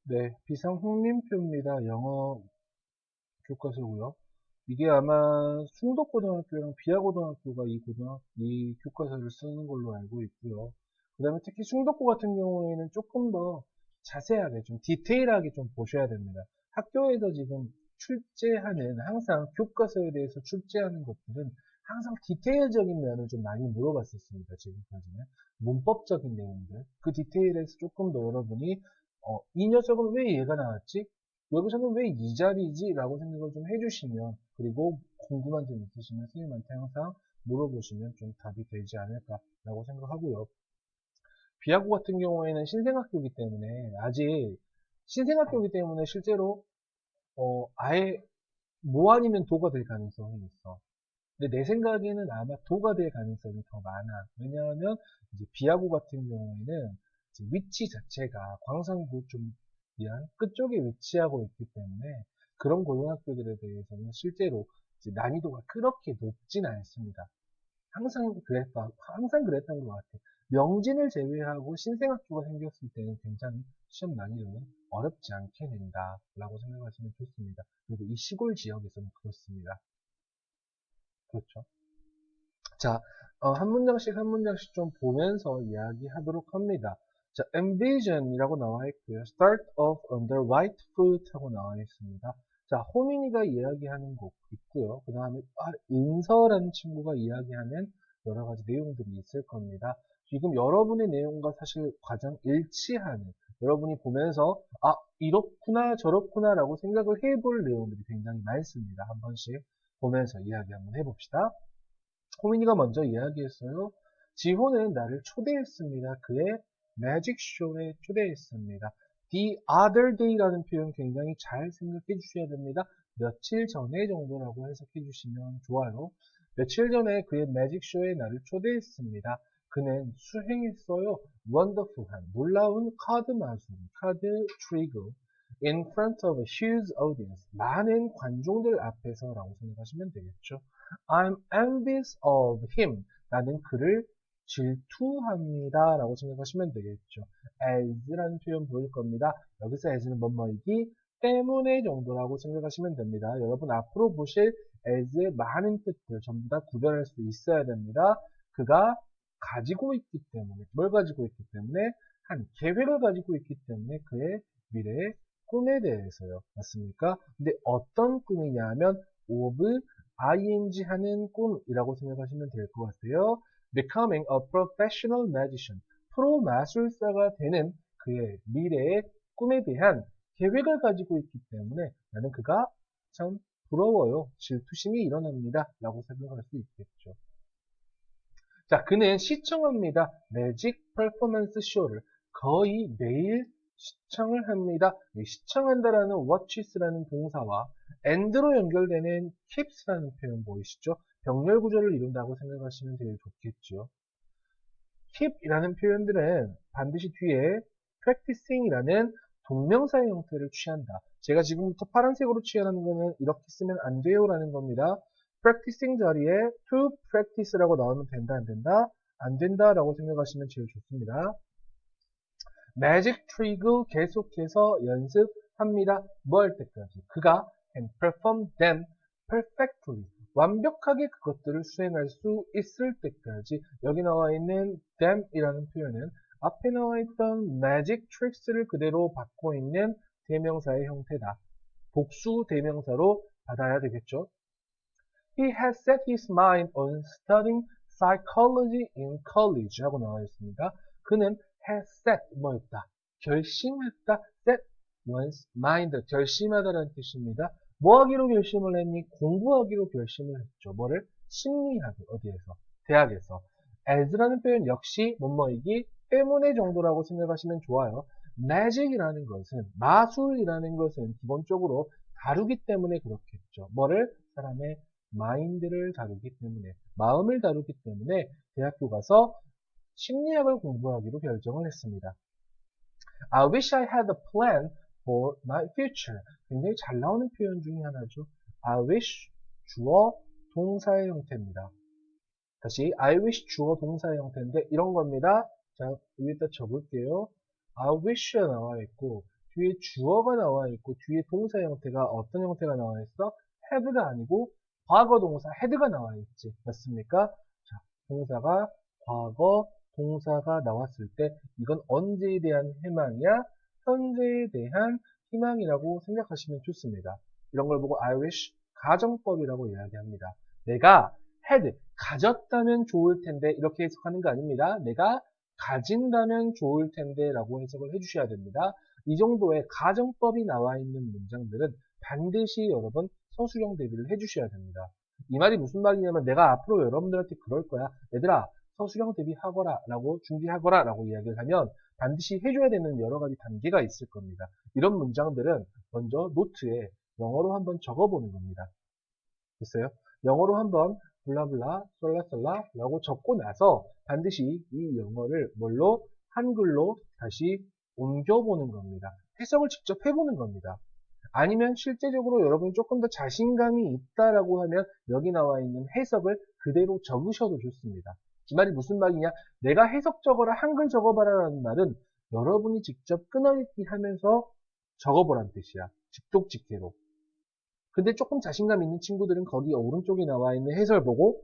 네, 비상훈민표입니다. 영어 교과서고요. 이게 아마 숭덕고등학교랑 비아고등학교가 이 교과서를 쓰는 걸로 알고 있고요. 그 다음에 특히 숭덕고 같은 경우에는 조금 더 자세하게, 좀 디테일하게 좀 보셔야 됩니다. 학교에서 지금 항상 교과서에 대해서 출제하는 것들은 항상 디테일적인 면을 좀 많이 물어봤었습니다. 지금까지는. 문법적인 내용들. 그 디테일에서 조금 더 여러분이, 이 녀석은 왜 얘가 나왔지? 여기서는 왜 이 자리지? 라고 생각을 좀 해주시면, 그리고 궁금한 점 있으시면 선생님한테 항상 물어보시면 좀 답이 되지 않을까라고 생각하고요. 비아고 같은 경우에는 신생학교이기 때문에 실제로, 아예 뭐 아니면 도가 될 가능성이 있어. 근데 내 생각에는 아마 도가 될 가능성이 더 많아. 왜냐하면 이제 비아고 같은 경우에는 이제 위치 자체가 광산구 좀 미안 끝쪽에 위치하고 있기 때문에 그런 고등학교들에 대해서는 실제로 이제 난이도가 그렇게 높진 않습니다. 항상 그랬던 것 같아. 명진을 제외하고 신생학교가 생겼을 때는 굉장히 시험 난이도는 어렵지 않게 된다라고 생각하시면 좋습니다. 그리고 이 시골 지역에서는 그렇습니다. 그렇죠. 자, 한 문장씩 한 문장씩 좀 보면서 이야기하도록 합니다. 자, envision이라고 나와 있고요. start off on the right foot 하고 나와 있습니다. 자, 호민이가 이야기하는 곡 있고요. 그 다음에 은서라는 친구가 이야기하는 여러 가지 내용들이 있을 겁니다. 지금 여러분의 내용과 사실 가장 일치하는, 여러분이 보면서 이렇구나 저렇구나 라고 생각을 해볼 내용들이 굉장히 많습니다. 한 번씩 보면서 이야기 한번 해봅시다. 호민이가 먼저 이야기했어요. 지호는 나를 초대했습니다. 그의 매직쇼에 초대했습니다. The other day라는 표현 굉장히 잘 생각해 주셔야 됩니다. 며칠 전에 정도라고 해석해 주시면 좋아요. 며칠 전에 그의 매직쇼에 나를 초대했습니다. 그는 수행했어요. 원더풀한 놀라운 카드 마술, 카드 트리거 in front of a huge audience. 많은 관중들 앞에서라고 생각하시면 되겠죠. I'm envious of him. 나는 그를 질투합니다. 라고 생각하시면 되겠죠. as라는 표현 보일 겁니다. 여기서 as는 뭐뭐이기 때문에 정도라고 생각하시면 됩니다. 여러분 앞으로 보실 as의 많은 뜻들 전부 다 구별할 수 있어야 됩니다. 그가 가지고 있기 때문에, 뭘 가지고 있기 때문에? 한 계획을 가지고 있기 때문에 그의 미래의 꿈에 대해서요. 맞습니까? 근데 어떤 꿈이냐 하면 of ing 하는 꿈이라고 생각하시면 될 것 같아요. Becoming a professional magician. 프로 마술사가 되는 그의 미래의 꿈에 대한 계획을 가지고 있기 때문에 나는 그가 참 부러워요. 질투심이 일어납니다. 라고 생각할 수 있겠죠. 자, 그는 시청합니다. 매직 퍼포먼스 쇼를 거의 매일 시청을 합니다. 시청한다라는 watches라는 동사와 and로 연결되는 keeps라는 표현 보이시죠? 병렬 구조를 이룬다고 생각하시면 제일 좋겠죠. keep이라는 표현들은 반드시 뒤에 practicing이라는 동명사의 형태를 취한다. 제가 지금부터 파란색으로 취하는 거는 이렇게 쓰면 안 돼요라는 겁니다. practicing 자리에 to practice라고 나오면 된다, 안 된다? 안 된다라고 생각하시면 제일 좋습니다. magic trick 계속해서 연습합니다. 뭐 할 때까지? 그가 can perform them perfectly. 완벽하게 그것들을 수행할 수 있을 때까지. 여기 나와 있는 them이라는 표현은 앞에 나와 있던 magic tricks를 그대로 받고 있는 대명사의 형태다. 복수 대명사로 받아야 되겠죠. He has set his mind on studying psychology in college 하고 나와 있습니다. 그는 has set 뭐였다? 결심했다. set one's mind 결심하다라는 뜻입니다. 뭐 하기로 결심을 했니? 공부하기로 결심을 했죠. 뭐를? 심리학을 어디에서? 대학에서. as라는 표현 역시 뭐뭐이기 때문에 정도라고 생각하시면 좋아요. magic이라는 것은 마술이라는 것은 기본적으로 다루기 때문에 그렇겠죠. 뭐를? 사람의 마인드를 다루기 때문에, 마음을 다루기 때문에 대학교 가서 심리학을 공부하기로 결정을 했습니다. I wish I had a plan for my future. 굉장히 잘 나오는 표현 중에 하나죠. I wish 주어 동사의 형태입니다. 다시 I wish 주어 동사의 형태인데 이런 겁니다. 자, 위에다 적을게요. I wish가 나와 있고 뒤에 주어가 나와 있고 뒤에 동사 형태가 어떤 형태가 나와 있어? have가 아니고 과거 동사 had가 나와 있지. 맞습니까? 자, 동사가 과거 동사가 나왔을 때 이건 언제에 대한 희망이야? 현재에 대한 희망이라고 생각하시면 좋습니다. 이런 걸 보고 I wish 가정법이라고 이야기합니다. 내가 had 가졌다면 좋을 텐데 이렇게 해석하는 거 아닙니다. 내가 가진다면 좋을 텐데 라고 해석을 해주셔야 됩니다. 이 정도의 가정법이 나와 있는 문장들은 반드시 여러분 서술형 대비를 해주셔야 됩니다. 이 말이 무슨 말이냐면 내가 앞으로 여러분들한테 그럴 거야. 얘들아 서술형 대비하거라 라고 준비하거라 라고 이야기를 하면 반드시 해줘야 되는 여러 가지 단계가 있을 겁니다. 이런 문장들은 먼저 노트에 영어로 한번 적어보는 겁니다. 됐어요? 영어로 한번 블라블라 썰라썰라 라고 적고 나서 반드시 이 영어를 뭘로? 한글로 다시 옮겨보는 겁니다. 해석을 직접 해보는 겁니다. 아니면 실제적으로 여러분이 조금 더 자신감이 있다라고 하면 여기 나와 있는 해석을 그대로 적으셔도 좋습니다. 이 말이 무슨 말이냐? 내가 해석 적어라, 한글 적어봐라라는 말은 여러분이 직접 끊어읽기 하면서 적어보란 뜻이야. 직독직해로. 근데 조금 자신감 있는 친구들은 거기 오른쪽에 나와 있는 해설 보고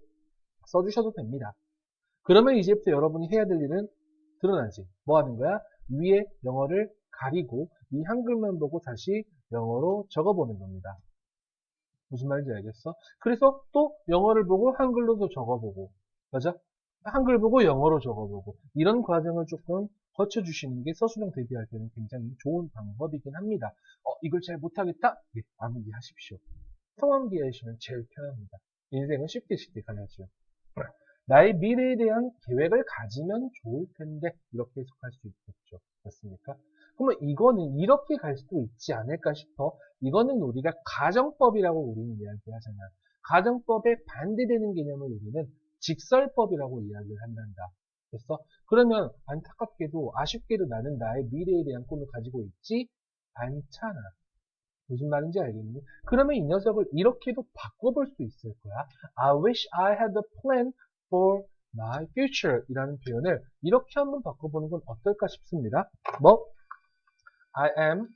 써주셔도 됩니다. 그러면 이제부터 여러분이 해야 될 일은 드러나지. 뭐 하는 거야? 위에 영어를 가리고 이 한글만 보고 다시 영어로 적어보는 겁니다. 무슨 말인지 알겠어? 그래서 또 영어를 보고 한글로도 적어보고, 맞아? 한글 보고 영어로 적어보고 이런 과정을 조금 거쳐주시는 게 서술형 대비할 때는 굉장히 좋은 방법이긴 합니다. 이걸 잘 못하겠다? 네, 암기하십시오. 성암기하시면 제일 편합니다. 인생은 쉽게 가야죠. 나의 미래에 대한 계획을 가지면 좋을 텐데 이렇게 해석할 수 있겠죠. 맞습니까? 그러면 이거는 이렇게 갈 수도 있지 않을까 싶어. 이거는 우리가 가정법이라고 우리는 이야기하잖아. 가정법에 반대되는 개념을 우리는 직설법이라고 이야기를 한단다. 됐어? 그러면 안타깝게도 아쉽게도 나는 나의 미래에 대한 꿈을 가지고 있지 않잖아. 무슨 말인지 알겠니? 그러면 이 녀석을 이렇게도 바꿔볼 수 있을 거야. I wish I had a plan for my future 이라는 표현을 이렇게 한번 바꿔보는 건 어떨까 싶습니다. 뭐? I am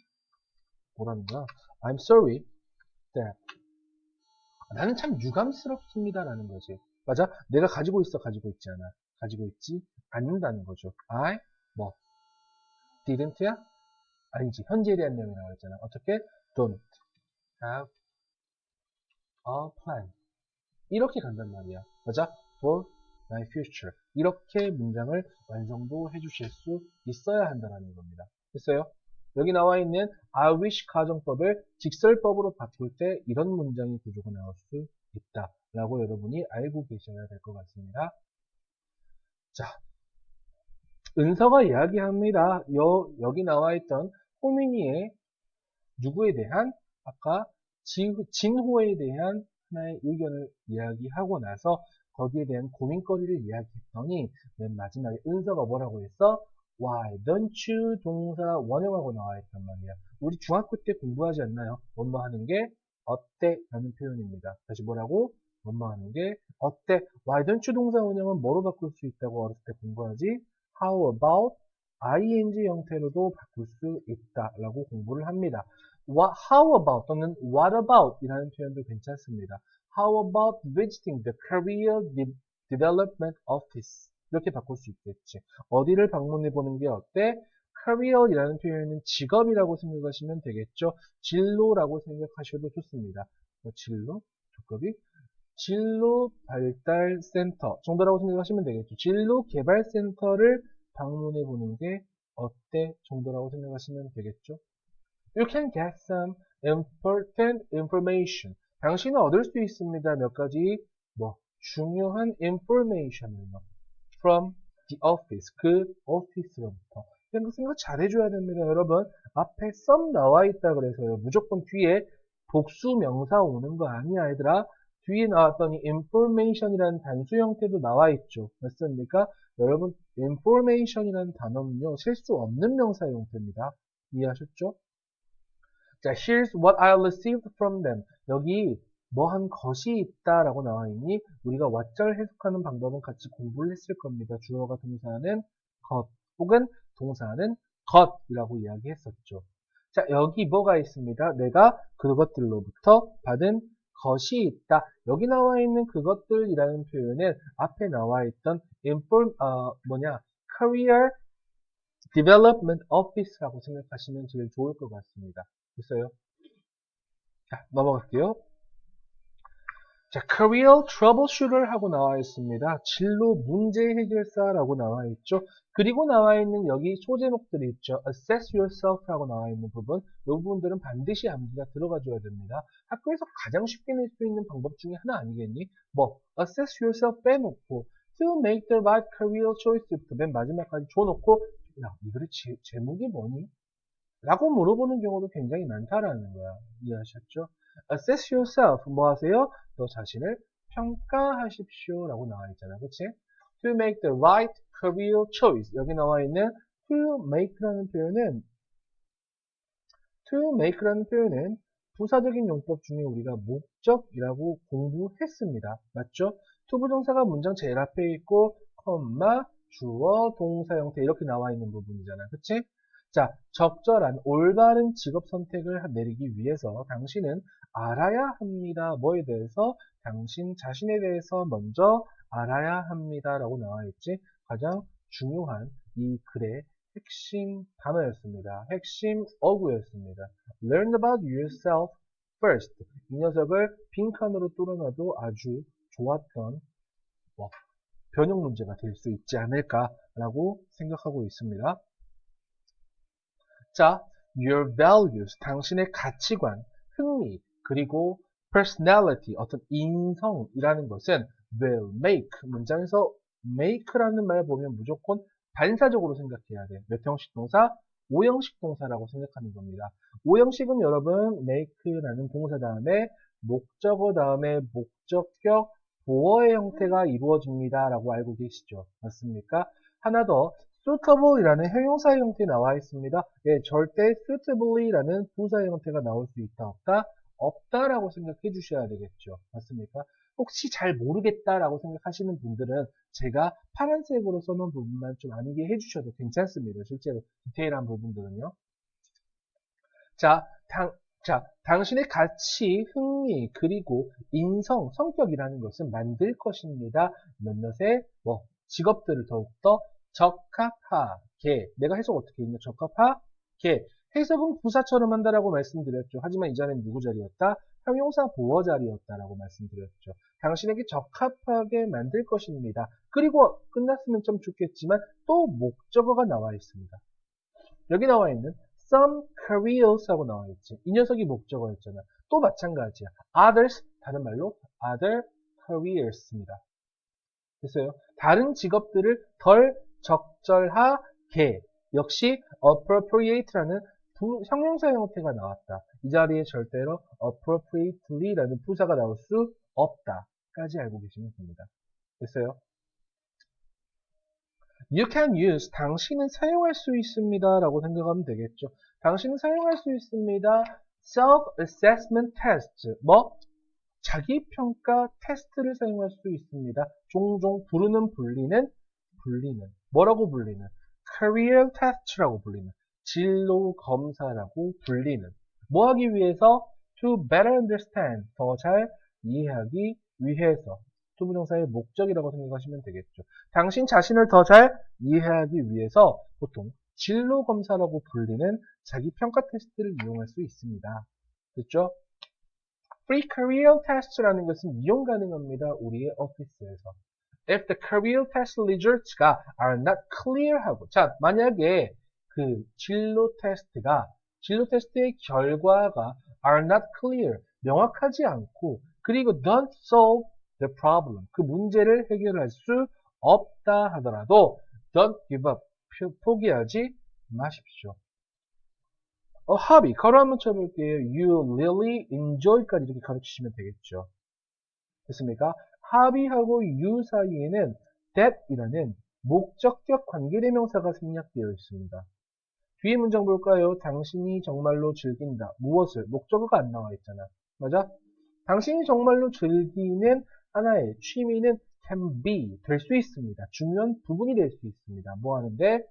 뭐라는 거야? I'm sorry that 나는 참 유감스럽습니다 라는 거지. 맞아? 내가 가지고 있어 가지고 있지 않아. 가지고 있지 않는다는 거죠. I 뭐 didn't야? 아니지. 현재에 대한 내용이 나와 있잖아. 어떻게? Don't have a plan. 이렇게 간단 말이야. 맞아? For my future. 이렇게 문장을 완성도 해주실 수 있어야 한다는 겁니다. 됐어요? 여기 나와 있는 I wish 가정법을 직설법으로 바꿀 때 이런 문장의 구조가 나올 수 있다. 라고 여러분이 알고 계셔야 될 것 같습니다. 자, 은서가 이야기합니다. 여기 나와 있던 호민이의 누구에 대한 아까 진호에 대한 하나의 의견을 이야기하고 나서 거기에 대한 고민거리를 이야기했더니 맨 마지막에 은서가 뭐라고 했어? Why don't you 동사 원형하고 나와 있단 말이야. 우리 중학교 때 공부하지 않나요? 뭐뭐 하는 게 어때? 라는 표현입니다. 다시 뭐라고? 뭐뭐 하는 게 어때? Why don't you 동사 원형은 뭐로 바꿀 수 있다고 어렸을 때 공부하지? How about ing 형태로도 바꿀 수 있다라고 공부를 합니다. How about 또는 what about 이라는 표현도 괜찮습니다. How about visiting the Career Development Office? 이렇게 바꿀 수 있겠지. 어디를 방문해 보는 게 어때? Career이라는 표현은 직업이라고 생각하시면 되겠죠. 진로라고 생각하셔도 좋습니다. 진로, 조급이 진로 발달 센터 정도라고 생각하시면 되겠죠. 진로 개발 센터를 방문해 보는 게 어때? 정도라고 생각하시면 되겠죠. You can get some important information. 당신은 얻을 수 있습니다. 몇 가지 중요한 information을 from the office. 그 오피스로부터. 생각 잘 해줘야 됩니다. 여러분 앞에 some 나와 있다 그래서요. 무조건 뒤에 복수 명사 오는 거 아니야 얘들아. 뒤에 나왔더니 information이라는 단수 형태도 나와 있죠. 맞습니까? 여러분 information이라는 단어는요. 셀 수 없는 명사 형태입니다. 이해하셨죠? 자, here's what I received from them. 여기 뭐 한 것이 있다라고 나와 있니? 우리가 what을 해석하는 방법은 같이 공부를 했을 겁니다. 주어가 동사는 것 혹은 동사는 것이라고 이야기했었죠. 자, 여기 뭐가 있습니다. 내가 그것들로부터 받은 것이 있다. 여기 나와 있는 그것들이라는 표현은 앞에 나와 있던 Career Development Office라고 생각하시면 제일 좋을 것 같습니다. 됐어요? 자, 넘어갈게요. 자, Career Troubleshooter 하고 나와 있습니다. 진로 문제 해결사라고 나와 있죠. 그리고 나와 있는 여기 소제목들이 있죠. Assess yourself 하고 나와 있는 부분. 이 부분들은 반드시 암기가 들어가줘야 됩니다. 학교에서 가장 쉽게 낼 수 있는 방법 중에 하나 아니겠니? 뭐, Assess yourself 빼놓고 To make the right career choice부터 맨 마지막까지 줘놓고 야, 이 글의 제목이 뭐니? 라고 물어보는 경우도 굉장히 많다라는 거야. 이해하셨죠? Assess yourself. 뭐 하세요? 너 자신을 평가하십시오. 라고 나와 있잖아. 그치? To make the right career choice. 여기 나와 있는 to make라는 표현은 부사적인 용법 중에 우리가 목적이라고 공부했습니다. 맞죠? to 부정사가 문장 제일 앞에 있고, 컴마, 주어, 동사 형태 이렇게 나와 있는 부분이잖아. 그치? 자, 적절한 올바른 직업 선택을 내리기 위해서 당신은 알아야 합니다. 뭐에 대해서? 당신 자신에 대해서 먼저 알아야 합니다. 라고 나와 있지. 가장 중요한 이 글의 핵심 단어였습니다. 핵심 어구였습니다. Learn about yourself first. 이 녀석을 빈칸으로 뚫어놔도 아주 좋았던 변형 문제가 될 수 있지 않을까라고 생각하고 있습니다. 자, your values, 당신의 가치관, 흥미, 그리고 personality, 어떤 인성이라는 것은 will make, 문장에서 make라는 말 보면 무조건 반사적으로 생각해야 돼. 몇 형식 동사? 5형식 동사라고 생각하는 겁니다. 5형식은 여러분 make라는 동사 다음에 목적어 다음에 목적격 보어의 형태가 이루어집니다. 라고 알고 계시죠? 맞습니까? 하나 더 suitable이라는 형용사의 형태 나와 있습니다. 예, 절대 suitably라는 부사의 형태가 나올 수 있다, 없다? 없다라고 생각해 주셔야 되겠죠. 맞습니까? 혹시 잘 모르겠다라고 생각하시는 분들은 제가 파란색으로 써놓은 부분만 좀 암기해 주셔도 괜찮습니다. 실제로 디테일한 부분들은요. 자, 당신의 가치, 흥미, 그리고 인성, 성격이라는 것은 만들 것입니다. 몇몇의 직업들을 더욱더 적합하게. 내가 해석 어떻게 했냐? 적합하게. 해석은 부사처럼 한다라고 말씀드렸죠. 하지만 이 자리는 누구 자리였다? 형용사 보어 자리였다라고 말씀드렸죠. 당신에게 적합하게 만들 것입니다. 그리고 끝났으면 좀 좋겠지만 또 목적어가 나와 있습니다. 여기 나와 있는 some careers 하고 나와 있지. 이 녀석이 목적어였잖아. 또 마찬가지야. others, 다른 말로 other careers입니다. 됐어요? 다른 직업들을 덜 적절하게. 역시 appropriate라는 형용사 형태가 나왔다. 이 자리에 절대로 appropriately라는 부사가 나올 수 없다. 까지 알고 계시면 됩니다. 됐어요? You can use, 당신은 사용할 수 있습니다. 라고 생각하면 되겠죠. 당신은 사용할 수 있습니다. self-assessment test, 자기평가 테스트를 사용할 수 있습니다. 종종 불리는, 뭐라고 불리는? career test라고 불리는, 진로 검사라고 불리는. 뭐 하기 위해서? to better understand, 더 잘 이해하기 위해서. 투부정사의 목적이라고 생각하시면 되겠죠. 당신 자신을 더 잘 이해하기 위해서 보통 진로 검사라고 불리는 자기 평가 테스트를 이용할 수 있습니다. 됐죠? Free career test라는 것은 이용 가능합니다. 우리의 오피스에서. If the career test results가 are not clear 하고, 자, 만약에 그 진로 테스트의 결과가 are not clear, 명확하지 않고, 그리고 don't solve the problem, 그 문제를 해결할 수 없다 하더라도 don't give up, 포기하지 마십시오. hobby, 가로 한번 쳐볼게요. You really enjoy까지 이렇게 가르치시면 되겠죠. 됐습니까? hobby하고 you 사이에는 that이라는 목적격 관계대명사가 생략되어 있습니다. 뒤에 문장 볼까요? 당신이 정말로 즐긴다. 무엇을? 목적어가 안 나와 있잖아. 맞아? 당신이 정말로 즐기는 하나의 취미는 can be, 될 수 있습니다. 중요한 부분이 될 수 있습니다. 뭐 하는데?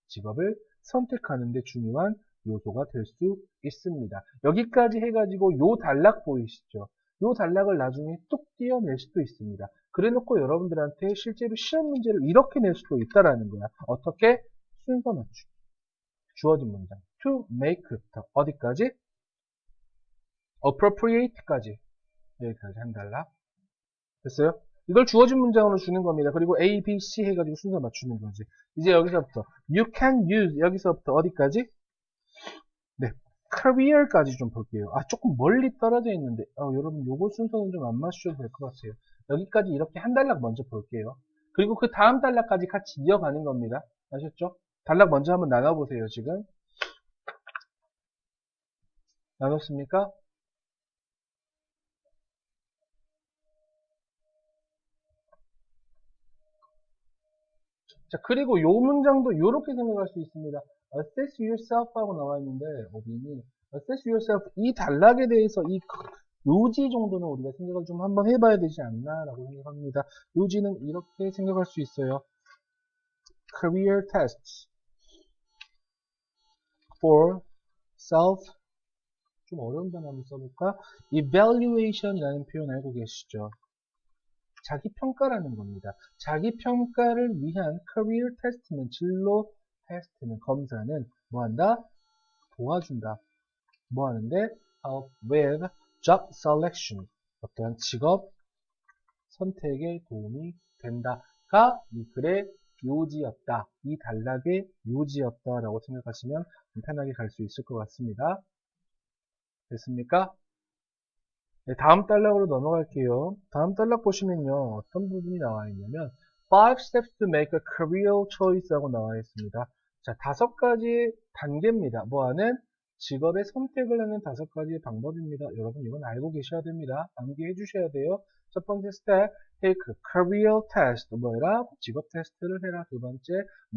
직업을 선택하는데 중요한 요소가 될 수 있습니다. 여기까지 해가지고 요 단락 보이시죠? 요 단락을 나중에 뚝 띄어낼 수도 있습니다. 그래놓고 여러분들한테 실제로 시험 문제를 이렇게 낼 수도 있다라는 거야. 어떻게? 순서 맞추기. 주어진 문장. to make부터 어디까지? appropriate까지. 여기까지 한 단락. 됐어요? 이걸 주어진 문장으로 주는 겁니다. 그리고 A, B, C 해가지고 순서 맞추는 거지. 이제 여기서부터 you can use 여기서부터 어디까지? 네, career까지 좀 볼게요. 아, 조금 멀리 떨어져 있는데 여러분 요거 순서는 좀 안 맞추셔도 될 것 같아요. 여기까지 이렇게 한 단락 먼저 볼게요. 그리고 그 다음 단락까지 같이 이어가는 겁니다. 아셨죠? 단락 먼저 한번 나눠보세요. 지금 나눴습니까? 자, 그리고 요 문장도 요렇게 생각할 수 있습니다. assess yourself 하고 나와 있는데, 어빈이 assess yourself 이 단락에 대해서 이 요지 정도는 우리가 생각을 좀 한번 해봐야 되지 않나 라고 생각합니다. 요지는 이렇게 생각할 수 있어요. career tests for self 좀 어려운 단어 한번 써볼까? evaluation이라는 표현 알고 계시죠? 자기 평가라는 겁니다. 자기 평가를 위한 career test는 진로 테스트는 검사는 뭐한다? 도와준다. 뭐 하는데? help with job selection 어떠한 직업 선택에 도움이 된다가 이 글의 요지였다. 이 단락의 요지였다 라고 생각하시면 편하게 갈 수 있을 것 같습니다. 됐습니까? 네, 다음 단락으로 넘어갈게요. 다음 단락 보시면요. 어떤 부분이 나와 있냐면 5 steps to make a career choice 하고 나와 있습니다. 자, 5가지 단계입니다. 뭐하는? 직업의 선택을 하는 5가지 방법입니다. 여러분 이건 알고 계셔야 됩니다. 암기해 주셔야 돼요. 첫 번째 스텝, take a career test. 뭐해라? 직업 테스트를 해라. 두 번째,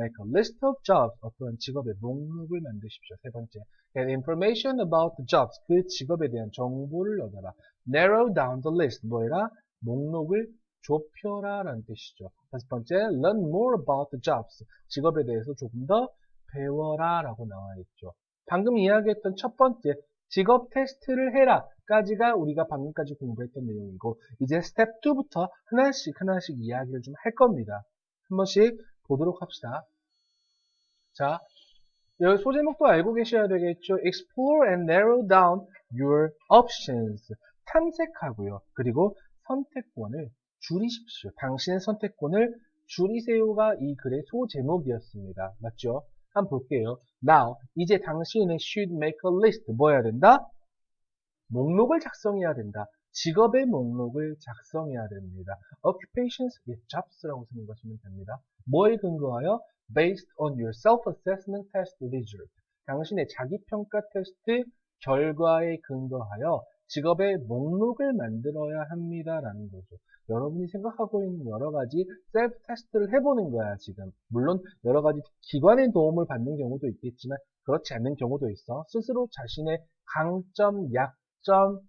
make a list of jobs. 어떤 직업의 목록을 만드십시오. 세 번째, get information about the jobs. 그 직업에 대한 정보를 얻어라. narrow down the list. 뭐해라? 목록을 좁혀라 라는 뜻이죠. 다섯 번째, learn more about the jobs. 직업에 대해서 조금 더 배워라 라고 나와 있죠. 방금 이야기했던 첫 번째, 직업 테스트를 해라 까지가 우리가 방금까지 공부했던 내용이고, 이제 스텝 2부터 하나씩 이야기를 좀 할 겁니다. 한 번씩 보도록 합시다. 자, 여기 소제목도 알고 계셔야 되겠죠. Explore and narrow down your options. 탐색하고요. 그리고 선택권을 줄이십시오. 당신의 선택권을 줄이세요가 이 글의 소제목이었습니다. 맞죠? 한번 볼게요. Now, 이제 당신은 should make a list. 뭐 해야 된다? 목록을 작성해야 된다. 직업의 목록을 작성해야 됩니다. Occupations, jobs라고 생각하시면 됩니다. 뭐에 근거하여? Based on your self-assessment test result. 당신의 자기평가 테스트 결과에 근거하여 직업의 목록을 만들어야 합니다라는 거죠. 여러분이 생각하고 있는 여러 가지 셀프 테스트를 해보는 거야, 지금. 물론 여러 가지 기관의 도움을 받는 경우도 있겠지만 그렇지 않는 경우도 있어. 스스로 자신의 강점, 약점,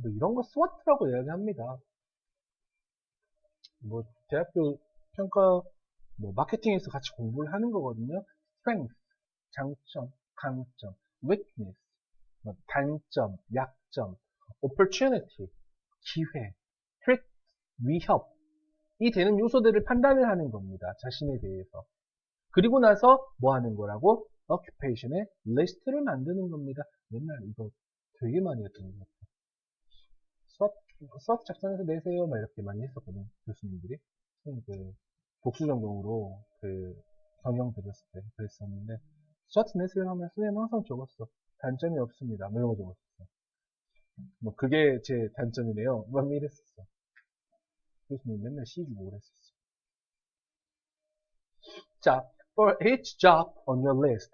뭐 이런 거 스와트라고 이야기합니다. 뭐 대학교 평가 뭐 마케팅에서 같이 공부를 하는 거거든요. strength, 장점, 강점, weakness, 뭐 단점, 약점, opportunity, 기회, threat, 위협, 이 되는 요소들을 판단을 하는 겁니다. 자신에 대해서. 그리고 나서 뭐 하는 거라고? occupation의 리스트를 만드는 겁니다. 맨날 이거 되게 많이 했던 것 같아요. 수업 작성해서 내세요. 막 이렇게 많이 했었거든요. 교수님들이. 그 복수 전공으로 그 경영 들었을 때 그랬었는데 수업 내세요 하면 선생님 항상 적었어. 단점이 없습니다. 뭐 이런 거 적었어. 뭐 그게 제 단점이네요. 막 이랬었어. 교수님 맨날 시 주고 그랬었어. 자, for each job on your list.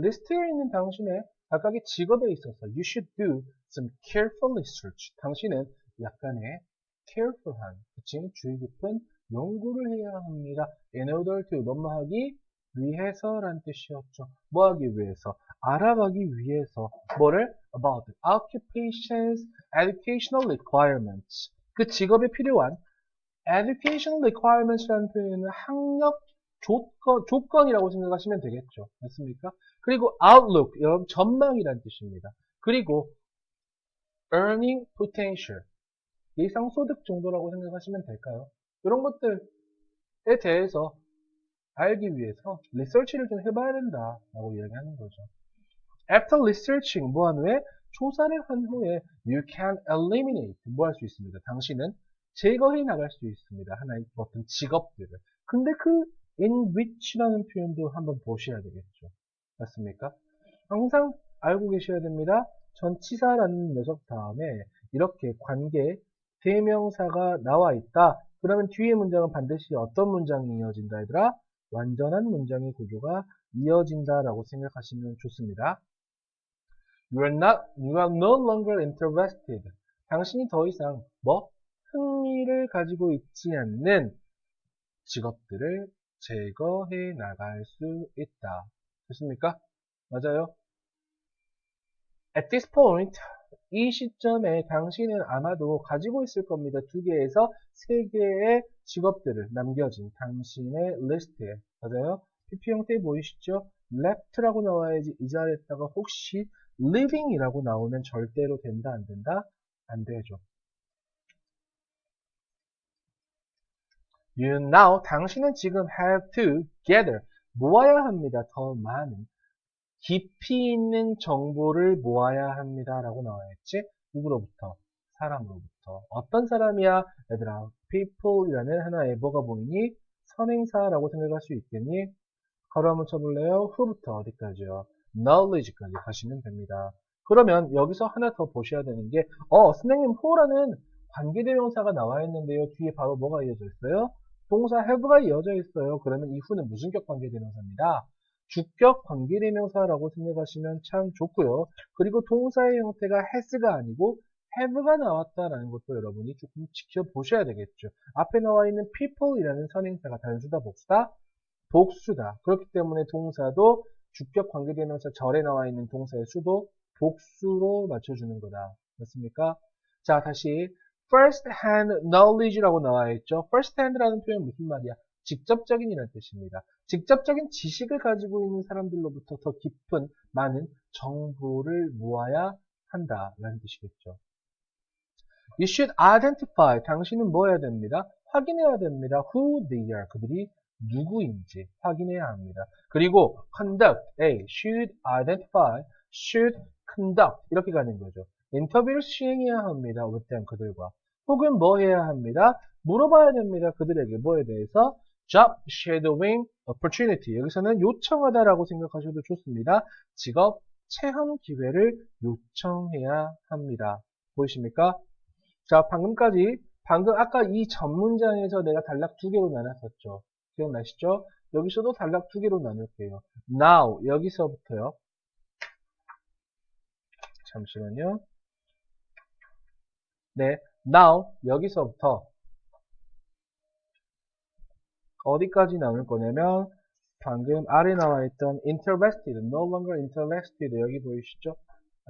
리스트에 있는 당신의 각각의 직업에 있어서 you should do some careful research. 당신은 약간의 careful한, 그치? 주의 깊은 연구를 해야 합니다. in order to, 뭐뭐하기 위해서란 뜻이었죠. 뭐하기 위해서? 알아가기 위해서. 뭐를? about occupations, educational requirements. 그 직업에 필요한 educational requirements라는 표현은 학력 조건이라고 생각하시면 되겠죠. 맞습니까? 그리고 outlook, 여러분 전망이란 뜻입니다. 그리고 earning potential, 예상소득 정도라고 생각하시면 될까요? 이런 것들에 대해서 알기 위해서 리서치를 좀 해봐야 된다라고 이야기하는 거죠. After researching, 뭐한 후에? 조사를 한 후에 you can eliminate, 뭐 할 수 있습니다. 당신은 제거해 나갈 수 있습니다. 하나의 어떤 직업들을. 근데 그 in which라는 표현도 한번 보셔야 되겠죠. 맞습니까? 항상 알고 계셔야 됩니다. 전치사라는 녀석 다음에 이렇게 관계, 대명사가 나와 있다. 그러면 뒤에 문장은 반드시 어떤 문장이 이어진다, 얘들아? 완전한 문장의 구조가 이어진다라고 생각하시면 좋습니다. You are no longer interested. 당신이 더 이상 흥미를 가지고 있지 않는 직업들을 제거해 나갈 수 있다. 됐습니까? 맞아요. At this point, 이 시점에 당신은 아마도 가지고 있을 겁니다. 2개에서 3개의 직업들을 남겨진 당신의 리스트에. 맞아요? PP 형태 보이시죠? left라고 나와야지 이 자리에다가 혹시 living이라고 나오면 절대로 된다, 안 된다? 안 되죠. You now, 당신은 지금 have to gather, 모아야 합니다. 더 많은 깊이 있는 정보를 모아야 합니다. 라고 나와있지? 누구로부터? 사람으로부터. 어떤 사람이야? 얘들아, people이라는 하나의 뭐가 보이니? 선행사라고 생각할 수 있겠니? 가로 한번 쳐볼래요? who부터 어디까지요? knowledge까지 가시면 됩니다. 그러면 여기서 하나 더 보셔야 되는 게 선생님 who라는 관계대명사가 나와 있는데요. 뒤에 바로 뭐가 이어져 있어요? 동사 have가 이어져 있어요. 그러면 이 who는 무슨 격 관계대명사입니다? 주격 관계대명사라고 생각하시면 참 좋고요. 그리고 동사의 형태가 has가 아니고 have가 나왔다라는 것도 여러분이 조금 지켜보셔야 되겠죠. 앞에 나와 있는 people이라는 선행사가 단수다, 복수다? 복수다. 그렇기 때문에 동사도 주격 관계대명사 절에 나와 있는 동사의 수도 복수로 맞춰주는 거다. 맞습니까? 자, 다시 first hand knowledge라고 나와 있죠. first hand라는 표현 무슨 말이야? 직접적인이라는 뜻입니다. 직접적인 지식을 가지고 있는 사람들로부터 더 깊은 많은 정보를 모아야 한다라는 뜻이겠죠. You should identify, 당신은 뭐 해야 됩니다? 확인해야 됩니다. Who they are, 그들이 누구인지 확인해야 합니다. 그리고 conduct, A, should identify, should conduct 이렇게 가는 거죠. 인터뷰를 시행해야 합니다. with them, 그들과. 혹은 뭐 해야 합니다? 물어봐야 됩니다. 그들에게 뭐에 대해서? job shadowing opportunity. 여기서는 요청하다라고 생각하셔도 좋습니다. 직업 체험 기회를 요청해야 합니다. 보이십니까? 자, 방금 아까 이 전 문장에서 내가 단락 2개로 나눴었죠. 기억나시죠? 여기서도 단락 2개로 나눌게요. now, 여기서부터요. 잠시만요. 네, now, 여기서부터 어디까지 나눌 거냐면 방금 아래 나와 있던 interested, no longer interested 여기 보이시죠?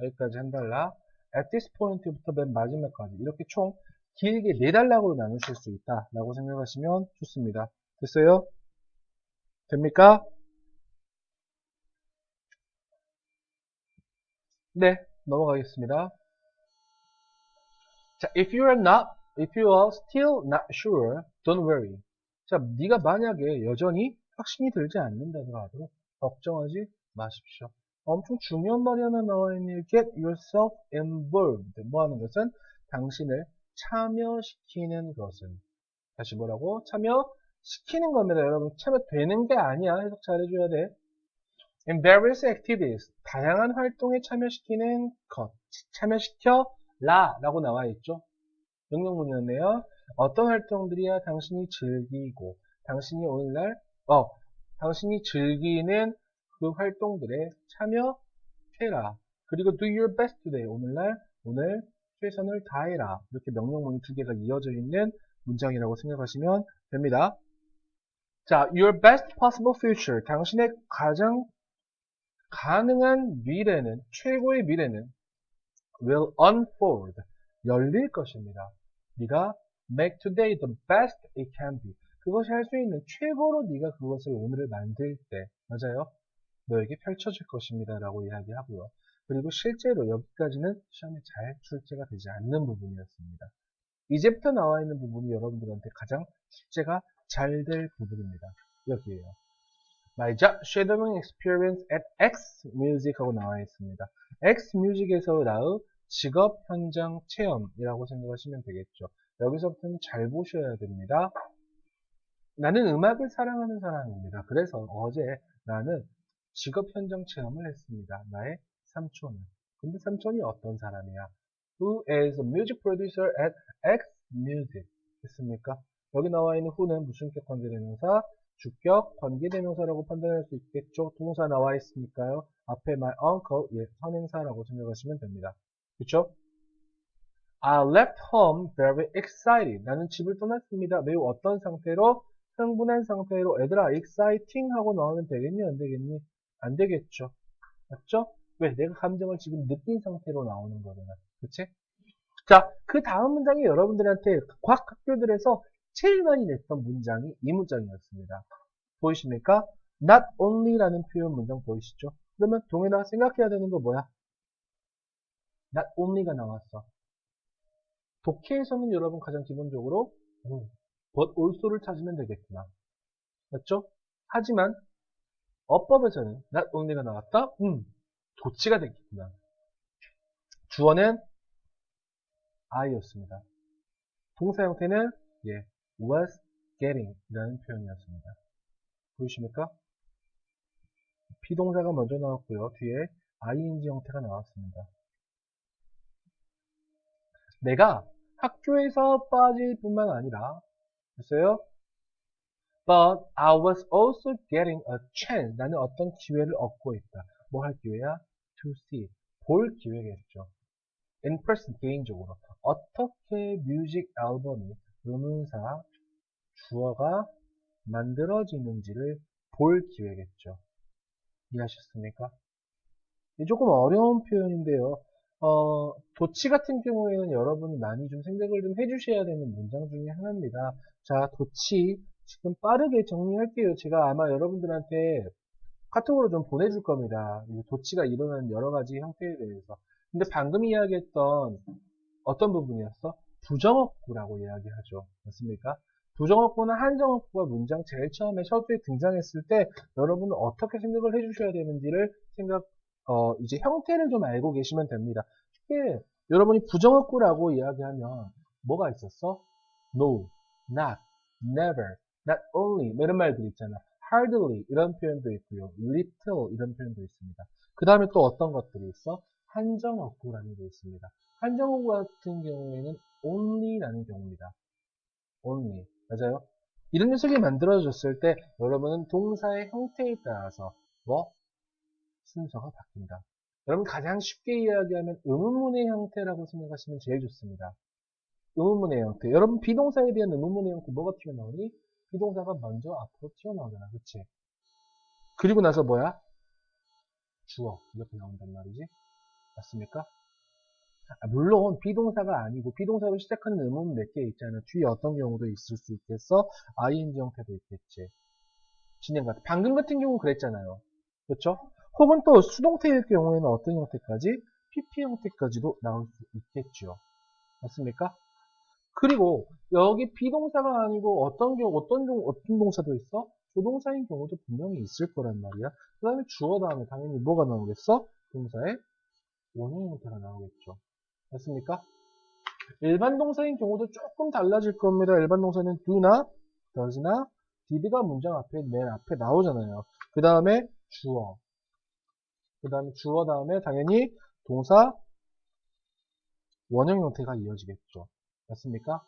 여기까지 한 달락. at this point부터 맨 마지막까지 이렇게 총 길게 4단락으로 나누실 수 있다라고 생각하시면 좋습니다. 됐어요? 됩니까? 네, 넘어가겠습니다. 자, if you are still not sure, don't worry. 자, 네가 만약에 여전히 확신이 들지 않는다더라도 걱정하지 마십시오. 엄청 중요한 말이 하나 나와 있네요. Get yourself involved. 뭐 하는 것은? 당신을 참여시키는 것은. 다시 뭐라고? 참여시키는 겁니다. 여러분, 참여되는 게 아니야. 해석 잘해줘야 돼. In various activities. 다양한 활동에 참여시키는 것. 참여시켜라 라고 나와 있죠. 명령문이었네요. 어떤 활동들이야 당신이 즐기고, 당신이 당신이 즐기는 그 활동들에 참여해라. 그리고 do your best today. 오늘 최선을 다해라. 이렇게 명령문이 2개가 이어져 있는 문장이라고 생각하시면 됩니다. 자, your best possible future. 당신의 가장 가능한 미래는, 최고의 미래는 will unfold. 열릴 것입니다. 네가 make today the best it can be. 그것이 할 수 있는 최고로 네가 그것을 오늘을 만들 때, 맞아요? 너에게 펼쳐질 것입니다. 라고 이야기하고요. 그리고 실제로 여기까지는 시험에 잘 출제가 되지 않는 부분이었습니다. 이제부터 나와 있는 부분이 여러분들한테 가장 출제가 잘 될 부분입니다. 여기에요. My job shadowing experience at X Music 하고 나와 있습니다. X Music에서 나의 직업 현장 체험이라고 생각하시면 되겠죠. 여기서부터는 잘 보셔야 됩니다. 나는 음악을 사랑하는 사람입니다. 그래서 어제 나는 직업 현장 체험을 했습니다. 나의 삼촌은. 근데 삼촌이 어떤 사람이야? Who is a music producer at X Music? 됐습니까? 여기 나와 있는 who는 무슨격 관계대명사, 주격 관계대명사라고 판단할 수 있겠죠. 동사 나와 있으니까요. 앞에 my uncle, 예, 선행사라고 생각하시면 됩니다. 그쵸? I left home very excited. 나는 집을 떠났습니다. 매우 어떤 상태로? 흥분한 상태로. 얘들아, exciting 하고 나오면 되겠니? 안 되겠니? 안 되겠죠. 맞죠? 왜? 내가 감정을 지금 느낀 상태로 나오는 거잖아. 그치? 자, 그 다음 문장이 여러분들한테 과학 학교들에서 제일 많이 냈던 문장이 이 문장이었습니다. 보이십니까? Not only라는 표현 문장 보이시죠? 그러면 동현아 생각해야 되는 거 뭐야? Not only가 나왔어. 독해에서는 여러분 가장 기본적으로 but also를 찾으면 되겠구나. 맞죠? 하지만 어법에서는 not only가 나왔다? 도치가 되겠구나. 주어는 I였습니다. 동사 형태는 예, was getting 이라는 표현이었습니다. 보이십니까? 비동사가 먼저 나왔고요. 뒤에 ing 형태가 나왔습니다. 내가 학교에서 빠질 뿐만 아니라 됐어요? But I was also getting a chance. 나는 어떤 기회를 얻고 있다. 뭐 할 기회야? To see. 볼 기회겠죠. In person, 개인적으로. 어떻게 뮤직 앨범이 의문사, 주어가 만들어지는지를 볼 기회겠죠. 이해하셨습니까? 조금 어려운 표현인데요. 도치 같은 경우에는 여러분이 많이 좀 생각을 좀 해주셔야 되는 문장 중에 하나입니다. 자, 도치. 지금 빠르게 정리할게요. 제가 아마 여러분들한테 카톡으로 좀 보내줄 겁니다. 이 도치가 일어나는 여러 가지 형태에 대해서. 근데 방금 이야기했던 어떤 부분이었어? 부정어구라고 이야기하죠. 맞습니까? 부정어구나 한정어구가 문장 제일 처음에 서두에 등장했을 때 여러분은 어떻게 생각을 해주셔야 되는지를 이제 형태를 좀 알고 계시면 됩니다. 쉽게 여러분이 부정어구라고 이야기하면 뭐가 있었어? No, not, never, not only 뭐 이런 말들 있잖아. hardly 이런 표현도 있고요. little 이런 표현도 있습니다. 그 다음에 또 어떤 것들이 있어? 한정어구라는 게 있습니다. 한정어구 같은 경우에는 only라는 경우입니다. only. 맞아요? 이런 녀석이 만들어졌을 때 여러분은 동사의 형태에 따라서 뭐? 순서가 바뀐다. 여러분 가장 쉽게 이야기하면 의문문의 형태라고 생각하시면 제일 좋습니다. 의문문의 형태. 여러분 비동사에 대한 의문문의 형태 뭐가 튀어나오니? 비동사가 먼저 앞으로 튀어나오잖아. 그치? 그리고 나서 뭐야? 주어. 이렇게 나온단 말이지. 맞습니까? 물론 비동사가 아니고 비동사로 시작하는 의문 몇 개 있잖아. 뒤에 어떤 경우도 있을 수 있겠어? ing 형태도 있겠지. 진행 같은. 방금 같은 경우는 그랬잖아요. 그렇죠? 혹은 또 수동태일 경우에는 어떤 형태까지? pp 형태까지도 나올 수 있겠죠. 맞습니까? 그리고 여기 비동사가 아니고 어떤 동사도 있어? 조동사인 경우도 분명히 있을 거란 말이야. 그 다음에 주어 다음에 당연히 뭐가 나오겠어? 동사의 원형 형태가 나오겠죠. 맞습니까? 일반 동사인 경우도 조금 달라질 겁니다. 일반 동사는 do나, does나, did가 문장 앞에, 맨 앞에 나오잖아요. 그 다음에 주어. 그 다음에 주어 다음에 당연히 동사 원형 형태가 이어지겠죠. 맞습니까?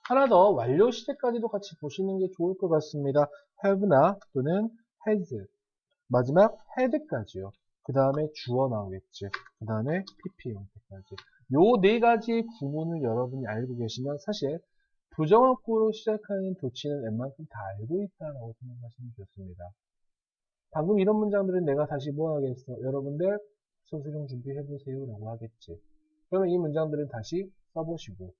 하나 더 완료 시제까지도 같이 보시는 게 좋을 것 같습니다. have나 또는 has. 마지막 had까지요. 그 다음에 주어 나오겠지. 그 다음에 pp 형태까지. 요 네 가지 구문을 여러분이 알고 계시면 사실 부정어구로 시작하는 도치는 웬만큼 다 알고 있다고 생각하시면 좋습니다. 방금 이런 문장들은 내가 다시 뭐 하겠어? 여러분들 소수령 준비해보세요 라고 하겠지. 그러면 이 문장들은 다시 써보시고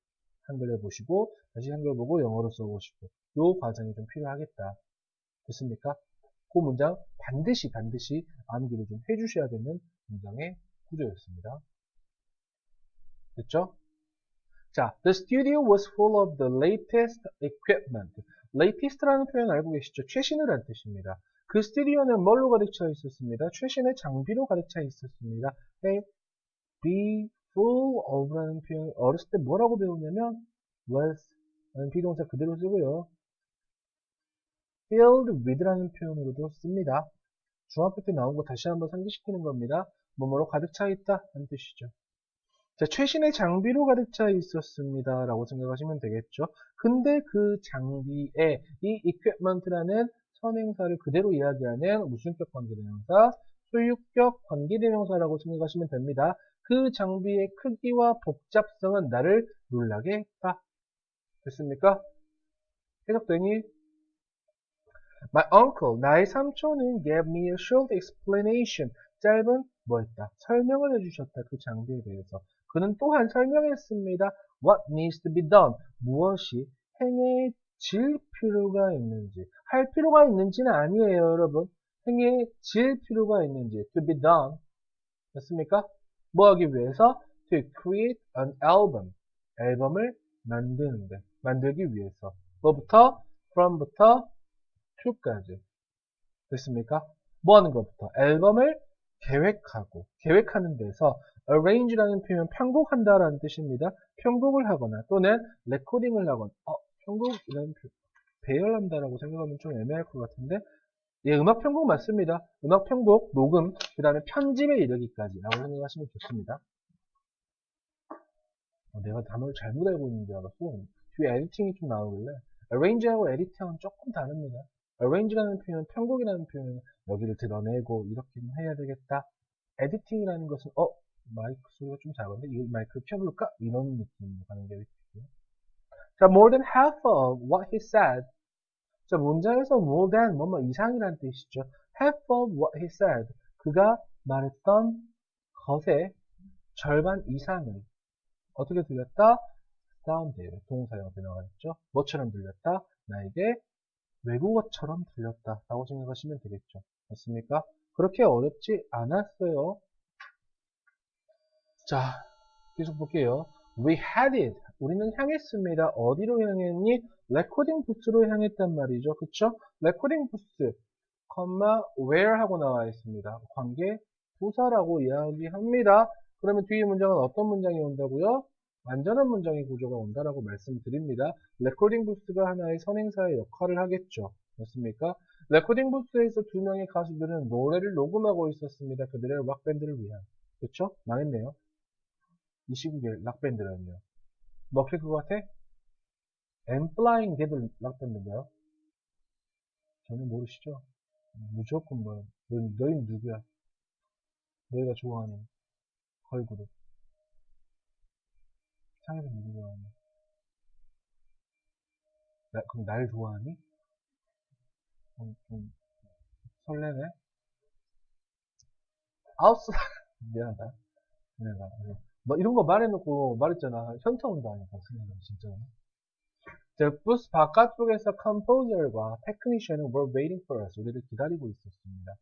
한글 해보시고 다시 한글 보고 영어로 써보시고 요 과정이 좀 필요하겠다. 됐습니까? 그 문장 반드시 암기를 좀 해주셔야 되는 문장의 구조였습니다. 됐죠? 자, the studio was full of the latest equipment. latest라는 표현 알고 계시죠? 최신이라는 뜻입니다. 그 스튜디오는 뭘로 가득 차 있었습니다. 최신의 장비로 가득 차 있었습니다. be full of라는 표현 어렸을 때 뭐라고 배우냐면 was 라는 비동사 그대로 쓰고요. filled with라는 표현으로도 씁니다. 중학교 때 나온 거 다시 한번 상기시키는 겁니다. 뭐뭐로 가득 차 있다 하는 뜻이죠. 자, 최신의 장비로 가득 차 있었습니다. 라고 생각하시면 되겠죠. 근데 그 장비에 이 equipment라는 선행사를 그대로 이야기하는 무슨격 관계대명사, 소유격 관계대명사라고 생각하시면 됩니다. 그 장비의 크기와 복잡성은 나를 놀라게 했다. 됐습니까? 해석되니? My uncle, 나의 삼촌은 gave me a short explanation. 짧은 뭐 했다? 설명을 해주셨다. 그 장비에 대해서. 그는 또한 설명했습니다. What needs to be done? 무엇이 행해질 필요가 있는지. 할 필요가 있는지는 아니에요, 여러분. 행해질 필요가 있는지. To be done. 됐습니까? 뭐 하기 위해서? To create an album. 앨범을 만들기 위해서. 뭐부터? From부터 to까지. 됐습니까? 뭐 하는 것부터? 앨범을 계획하는 데서 arrange라는 표현 편곡한다라는 뜻입니다. 편곡을 하거나 또는 레코딩을 하거나 편곡이라는 표현 배열한다라고 생각하면 좀 애매할 것 같은데 예, 음악 편곡 맞습니다. 음악 편곡, 녹음, 그 다음에 편집에 이르기까지 라고 생각하시면 좋습니다. 내가 단어를 잘못 알고 있는 줄 알았어. 뒤에 에디팅이 좀 나오길래 arrange하고 에디팅은 조금 다릅니다. arrange라는 표현, 편곡이라는 표현은 여기를 드러내고 이렇게 좀 해야 되겠다. 에디팅이라는 것은 마이크 소리가 좀 작은데 이 마이크를 켜볼까? 이런 느낌으로 가는 게 에디팅이에요. 자, more than half of what he said. 자, 문장에서 more than 뭐뭐 이상이라는 뜻이죠. half of what he said. 그가 말했던 것의 절반 이상을 어떻게 들렸다? sounded. 동사형 들어가겠죠. 뭐처럼 들렸다? 나에게 외국어처럼 들렸다 라고 생각하시면 되겠죠. 맞습니까? 그렇게 어렵지 않았어요. 자, 계속 볼게요. We headed. 우리는 향했습니다. 어디로 향했니? 레코딩 부스로 향했단 말이죠. 그쵸? 레코딩 부스, where 하고 나와 있습니다. 관계 부사라고 이야기합니다. 그러면 뒤에 문장은 어떤 문장이 온다고요? 완전한 문장의 구조가 온다라고 말씀드립니다. 레코딩 부스가 하나의 선행사의 역할을 하겠죠. 맞습니까? 레코딩 부스에서 두 명의 가수들은 노래를 녹음하고 있었습니다. 그들의 락밴드를 위한. 그쵸? 망했네요. 이 시국의 락밴드라니요. 먹힐 것 같아? 엠플라잉 걔들 락밴드인가요? 전혀 모르시죠? 무조건 뭐, 너희는 누구야? 너희가 좋아하는 걸그룹. 창에서 누구 좋아하니? 그럼 날 좋아하니? 좀 설레네? 아우스, 미안하다. 너 이런 거 말해놓고 말했잖아. 현타 온다니까, 진짜. 자, 부스 바깥쪽에서 컴포저과 테크니션은 were waiting for us. 우리를 기다리고 있었습니다.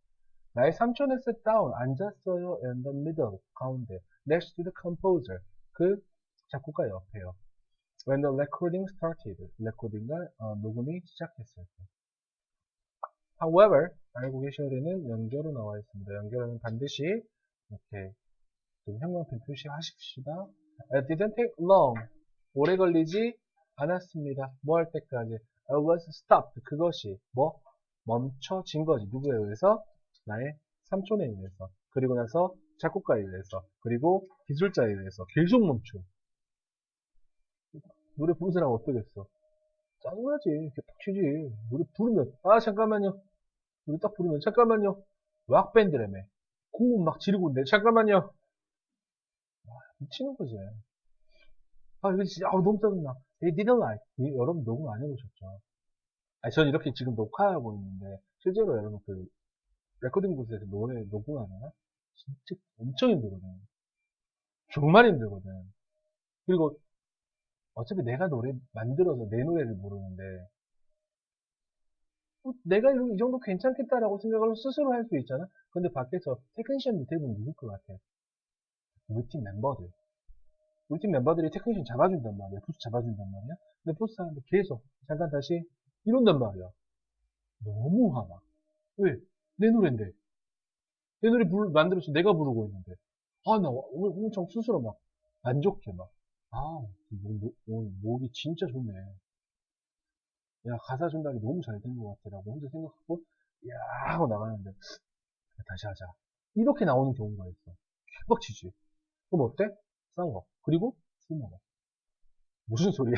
나의 삼촌은 sit down, 앉았어요. in the middle, 가운데. next to the composer, 그 작곡가 옆에요. When the recording started, 녹음이 시작했을 때. However, 알고 계셔야 되는 연결로 나와 있습니다. 연결은 반드시 이렇게 좀 형광펜 표시하십시다. It didn't take long. 오래 걸리지 않았습니다. 뭐 할 때까지? I was stopped. 그것이 멈춰진 거지. 누구에 의해서? 나의 삼촌에 의해서. 그리고 나서 작곡가에 의해서. 그리고 기술자에 의해서. 계속 멈춰. 노래 부르는 사람 어떠겠어? 짜증나지. 이렇게 팍 치지. 노래 부르면 잠깐만요. 노래 딱 부르면 잠깐만요. 락밴드라며. 공문 막 지르고 있는데 잠깐만요. 미치는 거지. 이거 진짜 너무 짜증나. They didn't like. 여러분 녹음 안 해보셨죠? 전 이렇게 지금 녹화하고 있는데 실제로 여러분 그 레코딩 부스에서 노래 녹음하면 진짜 엄청 힘들거든. 정말 힘들거든. 그리고 어차피 내가 노래 만들어서 내 노래를 부르는데 내가 이 정도 괜찮겠다라고 생각을 스스로 할 수 있잖아. 근데 밖에서 테크니션 밑에 분 누굴 것 같아? 우리 팀 멤버들. 우리 팀 멤버들이 테크니션 잡아준단 말이야. 부스 잡아준단 말이야. 근데 부스 사람들 계속 잠깐 다시 이런단 말이야. 너무 화나. 왜? 내 노래인데. 내 노래 만들어서 내가 부르고 있는데. 아, 나 오늘 엄청 스스로 막 안 좋게 막. 아, 오늘 목이 진짜 좋네. 야, 가사 전달이 너무 잘 된 것 같아라고 혼자 생각하고, 야, 하고 나가는데, 다시 하자. 이렇게 나오는 경우가 있어. 개빡치지. 그럼 어때? 싸워. 그리고 술 먹어. 무슨 소리야?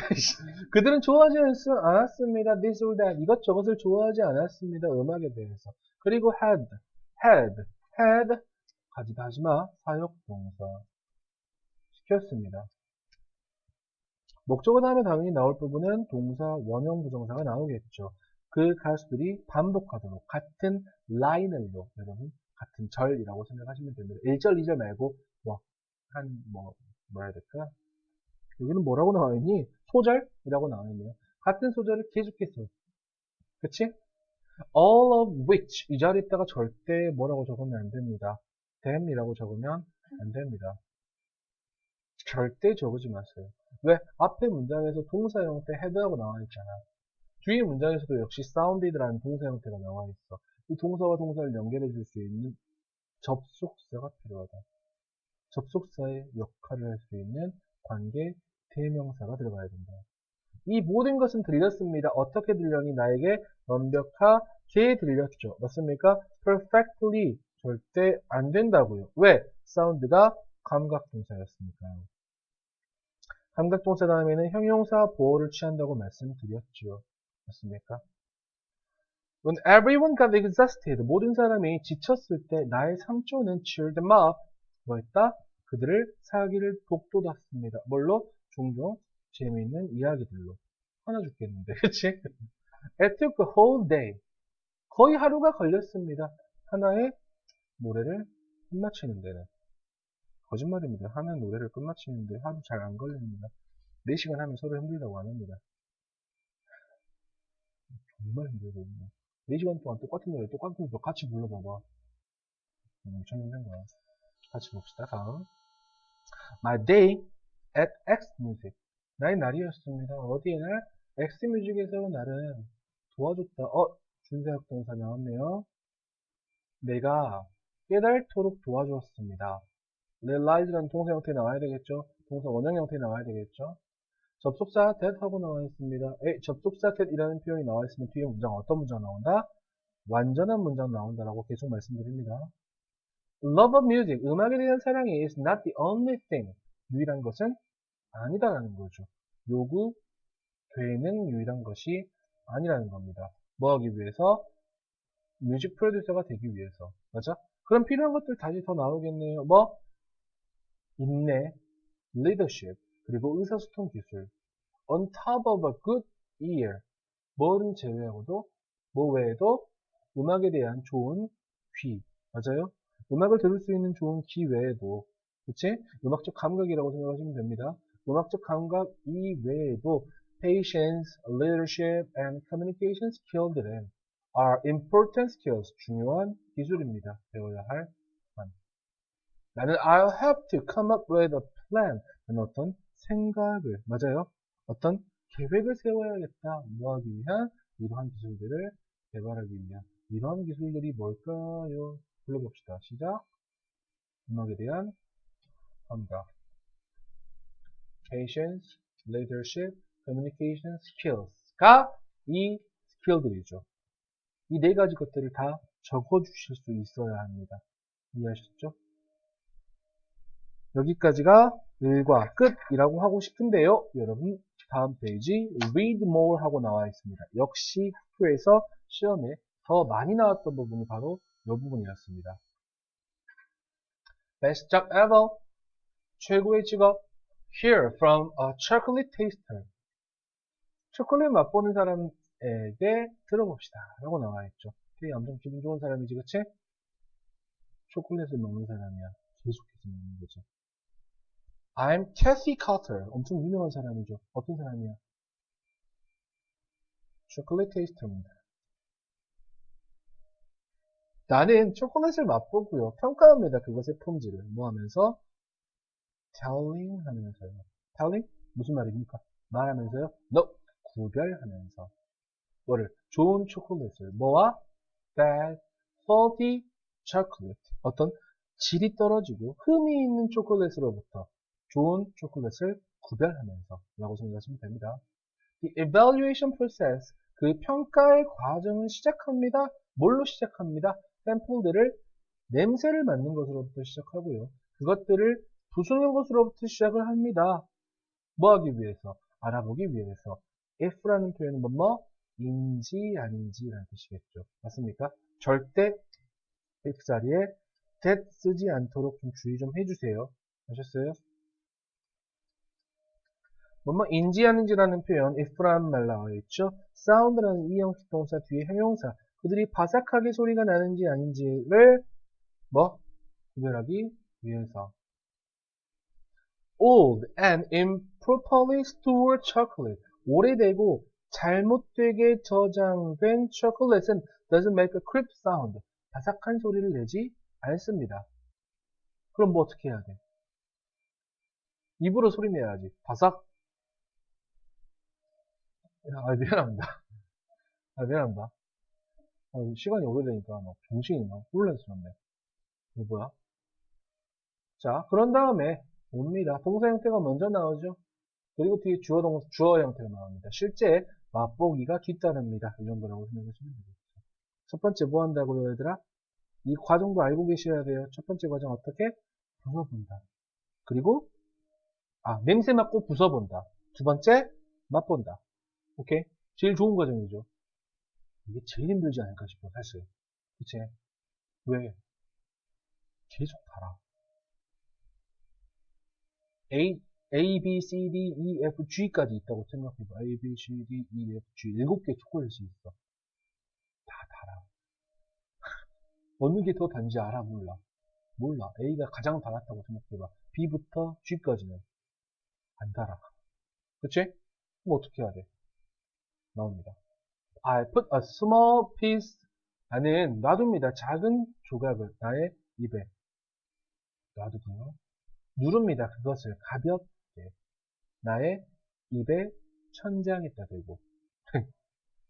그들은 좋아하지 않았습니다. This or that. 이것저것을 좋아하지 않았습니다. 음악에 대해서. 그리고 had. 가지다 하지마. 사역동사. 시켰습니다. 목적어 다음에 당연히 나올 부분은 동사, 원형, 부정사가 나오겠죠. 그 가수들이 반복하도록 같은 라인을로 여러분 같은 절이라고 생각하시면 됩니다. 1절, 2절 말고 뭐라 해야 될까? 여기는 뭐라고 나와 있니? 소절이라고 나와 있네요. 같은 소절을 계속해서 그치? All of which 이 자리에다가 절대 뭐라고 적으면 안 됩니다. them이라고 적으면 안 됩니다. 절대 적으지 마세요. 왜? 앞에 문장에서 동사 형태 head하고 나와 있잖아. 뒤에 문장에서도 역시 sounded라는 동사 형태가 나와 있어. 이 동사와 동사를 연결해 줄 수 있는 접속사가 필요하다. 접속사의 역할을 할 수 있는 관계 대명사가 들어가야 된다. 이 모든 것은 들렸습니다. 어떻게 들렸니? 나에게 완벽하게 들렸죠. 맞습니까? perfectly 절대 안 된다고요. 왜? 사운드가 감각동사였으니까요. 감각동사 다음에는 형용사 보호를 취한다고 말씀드렸죠. 맞습니까? When everyone got exhausted, 모든 사람이 지쳤을 때 나의 삼촌은 cheered them up. 뭐 했다? 그들을 사기를 북돋았습니다. 뭘로? 종종 재미있는 이야기들로. 화나 죽겠는데, 그치? It took a whole day. 거의 하루가 걸렸습니다. 하나의 노래를 끝마치는 데는. 거짓말입니다. 하나의 노래를 끝마치는데 하루 잘 안 걸립니다. 4시간 하면 서로 힘들다고 안 합니다. 정말 힘들거든요. 4시간 동안 똑같은 노래, 똑같은 노래 같이 불러봐봐. 엄청 힘든 거야. 같이 봅시다. 다음. My day at X Music. 나의 날이었습니다. 어디에 날? X 뮤직에서 나를 도와줬다. 준사역 동사 나왔네요. 내가 깨달도록 도와주었습니다. realize라는 동사 형태 나와야 되겠죠? 동사 원형 형태 나와야 되겠죠? 접속사 that 하고 나와 있습니다. 접속사 that이라는 표현이 나와 있으면 뒤에 문장 어떤 문장 나온다? 완전한 문장 나온다라고 계속 말씀드립니다. Love of music, 음악에 대한 사랑이 is not the only thing. 유일한 것은 아니다라는 거죠. 요구되는 유일한 것이 아니라는 겁니다. 뭐 하기 위해서? 뮤직 프로듀서가 되기 위해서. 맞아? 그럼 필요한 것들 다시 더 나오겠네요. 뭐? 인내, leadership, 그리고 의사소통 기술. On top of a good ear. 뭐는 제외하고도, 뭐 외에도 음악에 대한 좋은 귀. 맞아요? 음악을 들을 수 있는 좋은 귀 외에도, 그치? 음악적 감각이라고 생각하시면 됩니다. 음악적 감각 이외에도 patience, leadership, and communication skills들은 are important skills, 중요한 기술입니다. 배워야 할 만. 나는 I'll have to come up with a plan. 나는 어떤 생각을, 맞아요? 어떤 계획을 세워야겠다. 뭐 하기 위한? 이러한 기술들을 개발하기 위한. 이러한 기술들이 뭘까요? 불러봅시다. 시작. 음악에 대한 감각. Patience, leadership, communication skills가 이 스킬들이죠. 이 네 가지 것들을 다 적어주실 수 있어야 합니다. 이해하셨죠? 여기까지가 일과 끝이라고 하고 싶은데요. 여러분 다음 페이지 read more 하고 나와 있습니다. 역시 학교에서 시험에 더 많이 나왔던 부분이 바로 이 부분이었습니다. Best job ever. 최고의 직업. Hear from a chocolate taster. 초콜릿 맛보는 사람에게 들어봅시다. 라고 나와 있죠. 되게 엄청 기분 좋은 사람이지, 그치? 초콜릿을 먹는 사람이야. 계속해서 먹는 거죠. I'm Kathy Carter. 엄청 유명한 사람이죠. 어떤 사람이야? 초콜릿 테이스터입니다. 나는 초콜릿을 맛보고요. 평가합니다. 그것의 품질을. 뭐 하면서? telling 하면서요. telling? 무슨 말입니까? 말하면서요. no. 구별하면서. 뭐를? 좋은 초콜릿을. 뭐와? bad, faulty chocolate. 어떤 질이 떨어지고 흠이 있는 초콜릿으로부터 좋은 초콜릿을 구별하면서 라고 생각하시면 됩니다. The evaluation process, 그 평가의 과정은 시작합니다. 뭘로 시작합니다? 샘플들을 냄새를 맡는 것으로부터 시작하고요. 그것들을 부수는 것으로부터 시작을 합니다. 뭐 하기 위해서? 알아보기 위해서. if라는 표현은 뭐? 인지 아닌지라는 뜻이겠죠. 맞습니까? 절대 if 자리에 that 쓰지 않도록 좀 주의 좀 해주세요. 아셨어요? 인지 아닌지라는 표현 if라는 말 나와 있죠. sound라는 이 형식 동사 뒤에 형용사, 그들이 바삭하게 소리가 나는지 아닌지를 구별하기 위해서. Old and improperly stored chocolate. 오래되고 잘못되게 저장된 초콜릿은 doesn't make a crisp sound. 바삭한 소리를 내지 않습니다. 그럼 뭐 어떻게 해야 돼? 입으로 소리 내야지. 바삭. 미안합니다. 미안합니다. 시간이 오래되니까 정신이 혼란스럽네. 이거 뭐야? 자, 그런 다음에 옵니다. 동사 형태가 먼저 나오죠. 그리고 뒤에 주어 형태가 나옵니다. 실제 맛보기가 뒤따릅니다. 이 정도라고 생각하시면 되겠죠. 첫 번째 뭐 한다고요, 얘들아? 이 과정도 알고 계셔야 돼요. 첫 번째 과정 어떻게? 부숴본다. 그리고 냄새 맡고 부숴본다. 두 번째 맛본다. 오케이? 제일 좋은 과정이죠. 이게 제일 힘들지 않을까 싶어, 사실. 그치? 왜? 계속 달아. A, B, C, D, E, F, G까지 있다고 생각해봐. A, B, C, D, E, F, G. 7개 초콜릿이 있어. 다 달아. 어느 게 더 단지 알아? 몰라. A가 가장 달았다고 생각해봐. B부터 G까지는 안 달아. 그치? 그럼 어떻게 해야 돼? 나옵니다. I put a small piece. 나는 놔둡니다. 작은 조각을 나의 입에 놔두고요. 누릅니다. 그것을 가볍게 나의 입의 천장에다 대고.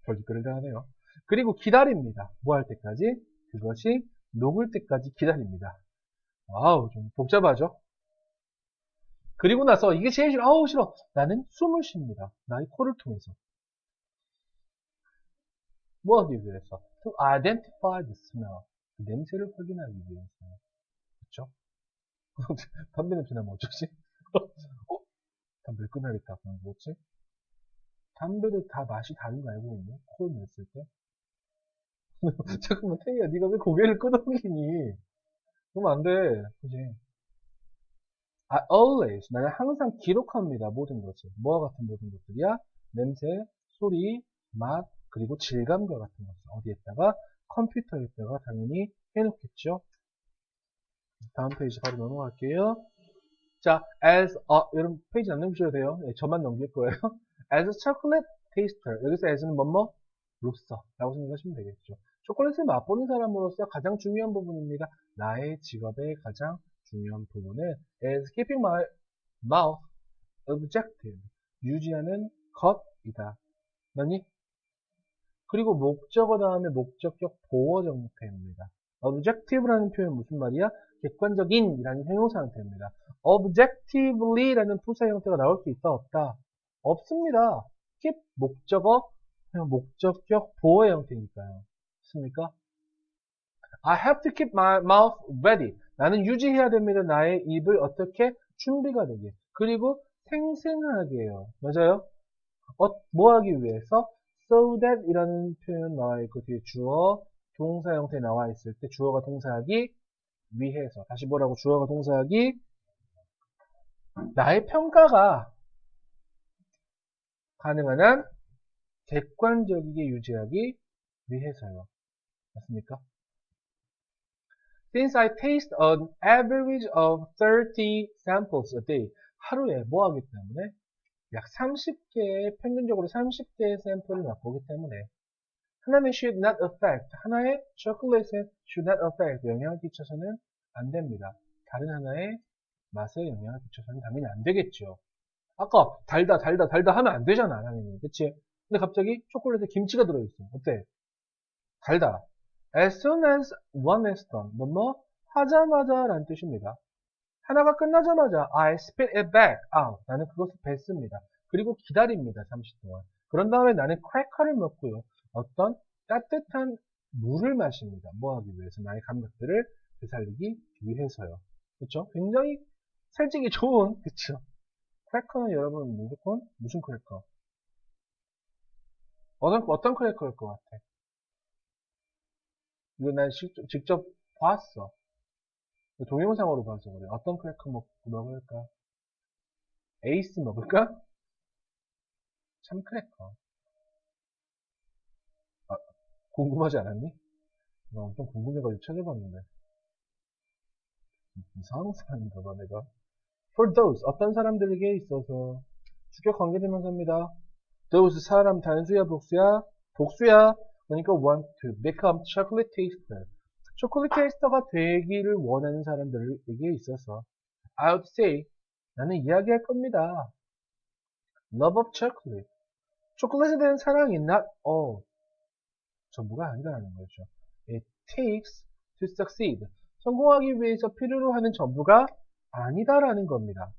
별짓거리를 다 하네요. 그리고 기다립니다. 뭐 할 때까지? 그것이 녹을 때까지 기다립니다. 와우, 좀 복잡하죠? 그리고 나서 이게 제일 싫어. 아우, 싫어. 나는 숨을 쉽니다. 나의 코를 통해서. 뭐 하기 위해서? To identify the smell. 그 냄새를 확인하기 위해서. 그쵸? 담배 냄새 나면 어쩌지? 담배를 끊어야겠다. 그럼 뭐지? 담배도 다 맛이 다른 거 알고 있니? 코를 냈을 때? 잠깐만, 태희야, 네가 왜 고개를 끄덕이니? 그러면 안 돼. 그지? always. 나는 항상 기록합니다. 모든 것을. 뭐와 같은 모든 것들이야? 냄새, 소리, 맛, 그리고 질감과 같은 것을. 어디에다가? 컴퓨터에다가 당연히 해놓겠죠? 다음 페이지 바로 넘어갈게요. 자, 여러분 페이지 안 넘기셔도 돼요. 네, 저만 넘길 거예요. as a chocolate taster. 여기서 as는 로서 라고 생각하시면 되겠죠. 초콜릿을 맛보는 사람으로서 가장 중요한 부분입니다. 나의 직업의 가장 중요한 부분은 is keeping my mouth objective. 유지하는 것이다. 맞니? 그리고 목적어 다음에 목적격 보어 형태입니다. objective라는 표현 무슨 말이야? 객관적인 이라는 형용사 형태입니다. objectively라는 부사 형태가 나올 수 있다 없다? 없습니다. keep 목적어 목적격 보어 형태니까요. 맞습니까? I have to keep my mouth ready. 나는 유지해야 됩니다. 나의 입을 어떻게 준비가 되게. 그리고 생생하게요. 맞아요? 뭐 하기 위해서? So that 이라는 표현 나와 있고 뒤에 주어, 동사 형태 나와 있을 때 주어가 동사하기 위해서. 다시 뭐라고? 주어가 동사하기 나의 평가가 가능한 한 객관적이게 유지하기 위해서요. 맞습니까? Since I taste an average of 30 samples a day. 하루에 뭐 하기 때문에 약 30개의, 평균적으로 30개의 샘플을 맛보기 때문에 하나는 should not affect, 하나의 초콜릿에 should not affect, 영향을 끼쳐서는 안 됩니다. 다른 하나의 맛에 영향을 끼쳐서는 당연히 안 되겠죠. 아까 달다 하면 안 되잖아, 당연히. 그치? 근데 갑자기 초콜릿에 김치가 들어있어. 어때? 달다. As soon as one is done, 뭐뭐 하자마자 라는 뜻입니다. 하나가 끝나자마자 I spit it back out. 나는 그것을 뱉습니다. 그리고 기다립니다. 30 동안. 그런 다음에 나는 크래커를 먹고요. 어떤 따뜻한 물을 마십니다. 뭐 하기 위해서? 나의 감각들을 되살리기 위해서요. 그렇죠? 굉장히 살찌기 좋은, 그쵸? 크래커는 여러분 무조건 무슨 크래커? 어떤 크래커일 것 같아? 이거 난 직접 봤어. 동영상으로 봐서 그래. 어떤 크래커 먹을까? 에이스 먹을까? 참 크래커. 아, 궁금하지 않았니? 나 엄청 궁금해가지고 찾아봤는데. 이상한 사람인가 봐, 내가. For those, 어떤 사람들에게 있어서. 주격 관계대명사입니다. those, 사람, 단수야, 복수야? 복수야. 그러니까 want to become chocolate taster. 초콜릿 테이스터가 되기를 원하는 사람들에게 있어서 I would say, 나는 이야기할 겁니다. Love of chocolate. 초콜릿에 대한 사랑이 not all. 전부가 아니라는 거죠. It takes to succeed. 성공하기 위해서 필요로 하는 전부가 아니다라는 겁니다.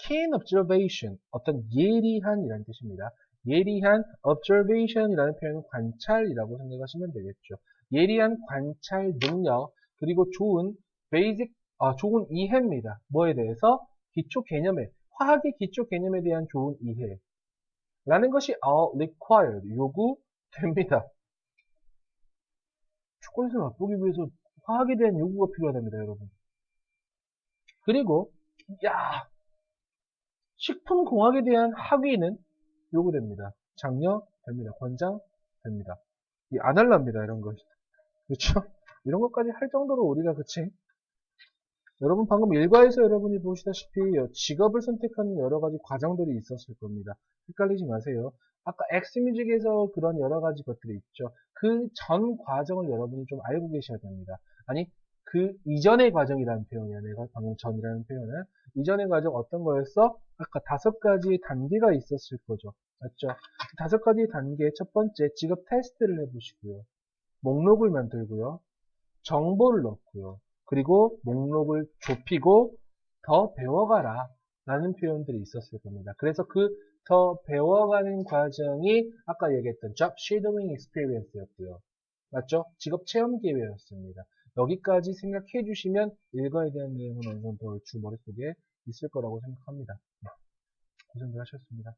Keen observation. 어떤 예리한이라는 뜻입니다. 예리한 observation이라는 표현은 관찰이라고 생각하시면 되겠죠. 예리한 관찰 능력, 그리고 좋은 basic, 좋은 이해입니다. 뭐에 대해서? 기초 개념에, 화학의 기초 개념에 대한 좋은 이해. 라는 것이 all required, 요구됩니다. 초콜릿을 맛보기 위해서 화학에 대한 요구가 필요하답니다, 여러분. 그리고, 식품공학에 대한 학위는 요구됩니다. 장려됩니다. 권장됩니다. 안 할랍니다, 이런 거. 그렇죠? 이런 것까지 할 정도로 우리가, 그치? 여러분 방금 일과에서 여러분이 보시다시피 직업을 선택하는 여러 가지 과정들이 있었을 겁니다. 헷갈리지 마세요. 아까 엑스뮤직에서 그런 여러 가지 것들이 있죠. 그 전 과정을 여러분이 좀 알고 계셔야 됩니다. 아니, 그 이전의 과정이라는 표현이야. 내가 방금 전이라는 표현은. 이전의 과정 어떤 거였어? 아까 5가지의 단계가 있었을 거죠. 맞죠? 5가지의 단계, 첫 번째, 직업 테스트를 해보시고요. 목록을 만들고요. 정보를 넣고요. 그리고 목록을 좁히고 더 배워가라 라는 표현들이 있었을 겁니다. 그래서 그 더 배워가는 과정이 아까 얘기했던 Job Shadowing Experience였고요. 맞죠? 직업 체험 기회였습니다. 여기까지 생각해 주시면 일과에 대한 내용은 어느 정도 얼추 머릿속에 있을 거라고 생각합니다. 고생들 하셨습니다.